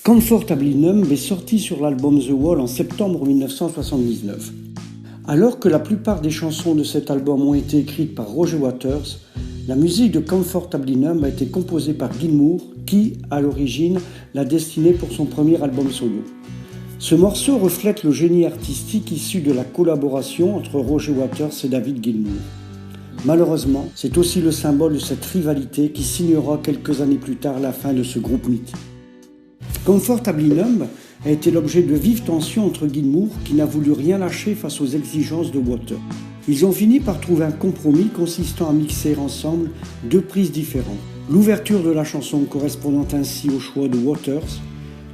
Comfortably Numb est sorti sur l'album The Wall en septembre 1979. Alors que la plupart des chansons de cet album ont été écrites par Roger Waters, la musique de Comfortably Numb a été composée par Gilmour, qui, à l'origine, l'a destiné pour son premier album solo. Ce morceau reflète le génie artistique issu de la collaboration entre Roger Waters et David Gilmour. Malheureusement, c'est aussi le symbole de cette rivalité qui signera quelques années plus tard la fin de ce groupe mythique. Comfortably Numb a été l'objet de vives tensions entre Gilmour, qui n'a voulu rien lâcher face aux exigences de Waters. Ils ont fini par trouver un compromis consistant à mixer ensemble deux prises différentes. L'ouverture de la chanson correspondant ainsi au choix de Waters,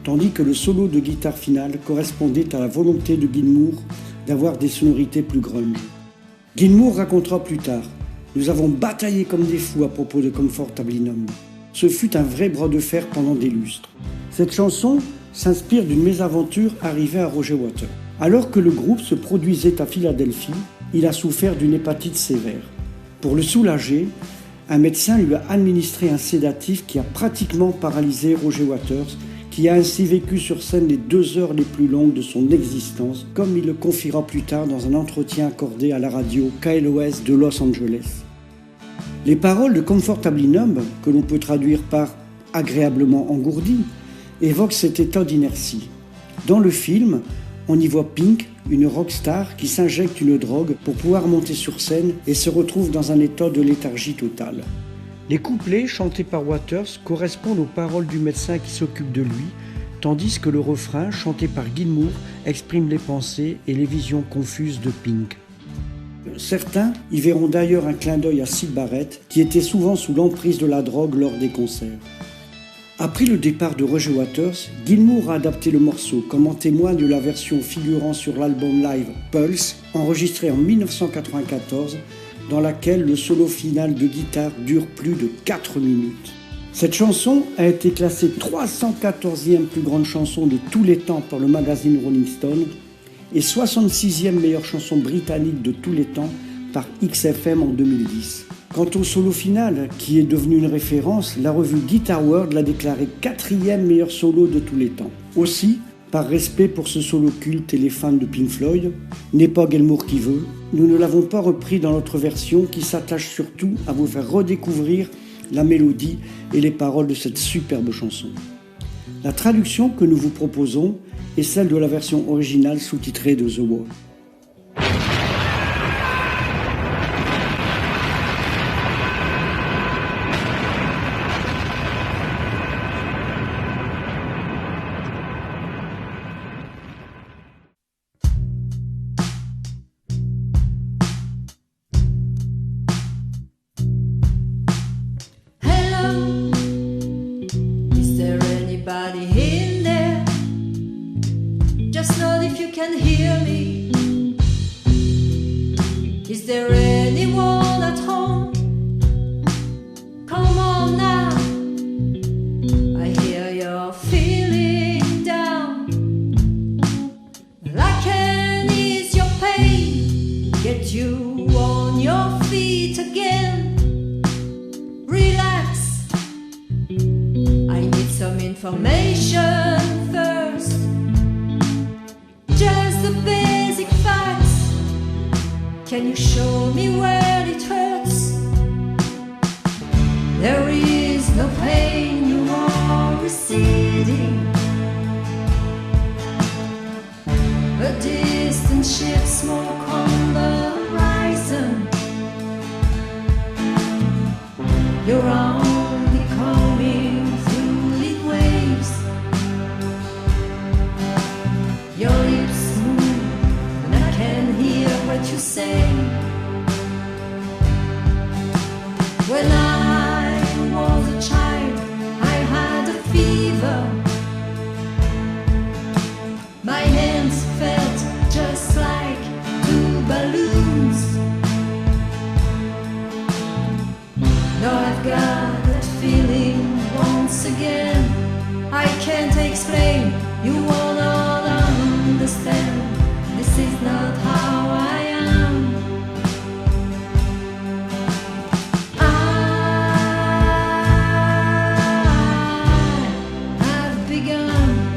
tandis que le solo de guitare final correspondait à la volonté de Gilmour d'avoir des sonorités plus grunge. Gilmour racontera plus tard « Nous avons bataillé comme des fous à propos de Comfortably Numb. Ce fut un vrai bras de fer pendant des lustres. » Cette chanson s'inspire d'une mésaventure arrivée à Roger Waters. Alors que le groupe se produisait à Philadelphie, il a souffert d'une hépatite sévère. Pour le soulager, un médecin lui a administré un sédatif qui a pratiquement paralysé Roger Waters, qui a ainsi vécu sur scène les 2 heures les plus longues de son existence, comme il le confiera plus tard dans un entretien accordé à la radio KLOS de Los Angeles. Les paroles de Comfortably Numb, que l'on peut traduire par « agréablement engourdi », évoquent cet état d'inertie. Dans le film, on y voit Pink, une rockstar qui s'injecte une drogue pour pouvoir monter sur scène et se retrouve dans un état de léthargie totale. Les couplets chantés par Waters correspondent aux paroles du médecin qui s'occupe de lui, tandis que le refrain, chanté par Gilmour, exprime les pensées et les visions confuses de Pink. Certains y verront d'ailleurs un clin d'œil à Syd Barrett, qui était souvent sous l'emprise de la drogue lors des concerts. Après le départ de Roger Waters, Gilmour a adapté le morceau, comme en témoigne la version figurant sur l'album live Pulse, enregistré en 1994, dans laquelle le solo final de guitare dure plus de 4 minutes. Cette chanson a été classée 314e plus grande chanson de tous les temps par le magazine Rolling Stone et 66e meilleure chanson britannique de tous les temps par XFM en 2010. Quant au solo final, qui est devenu une référence, la revue Guitar World l'a déclaré 4e meilleur solo de tous les temps. Aussi, par respect pour ce solo culte et les fans de Pink Floyd, n'est pas Gilmour qui veut, nous ne l'avons pas repris dans notre version qui s'attache surtout à vous faire redécouvrir la mélodie et les paroles de cette superbe chanson. La traduction que nous vous proposons est celle de la version originale sous-titrée de The Wall. In there, just know if you can hear me. Is there anyone at home? Come on now, I hear you're feeling down. I can ease your pain, get you on your feet again. Relax, I need some information first. Just the basic facts. Can you show me where it hurts? There is no pain, you are receding. A distant ship, smoke on the horizon. You're only coming through lead waves. Your lips move and I can hear what you say. When I was a child, I had a fever. My hands felt just like 2 balloons. Now I've got that feeling once again. I can't explain, you won't understand. This is not how I am. I have begun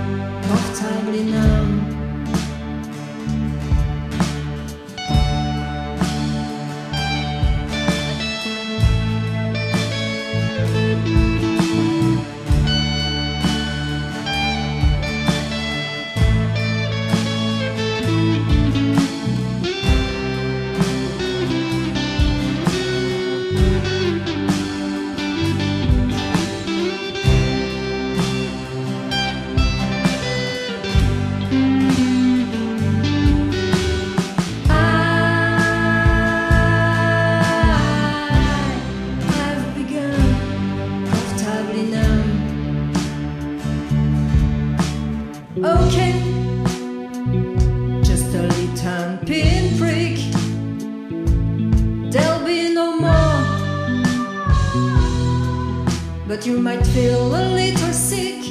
but you might feel a little sick.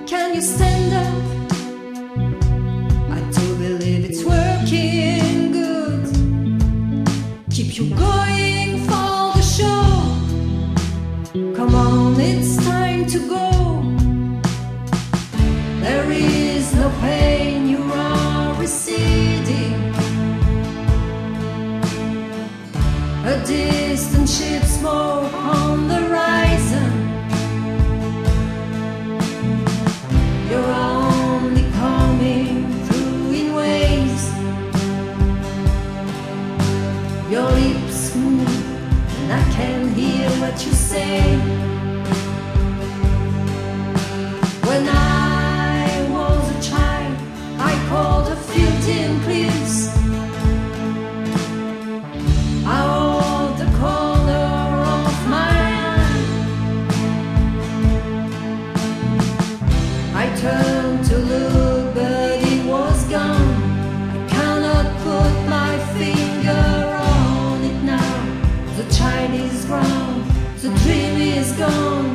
Can you stand up? I do believe it's working good. Keep you going for the show. Come on, it's time to go. There is no pain, you are receding. A distant ship smoke on the horizon. You're only coming through in waves. Your lips move and I can hear what you say. When I was a child, I called a few dim cliffs. I hold the corner of my eye. I turned to look, but it was gone. I cannot put my finger on it now. The child is grown, the dream is gone.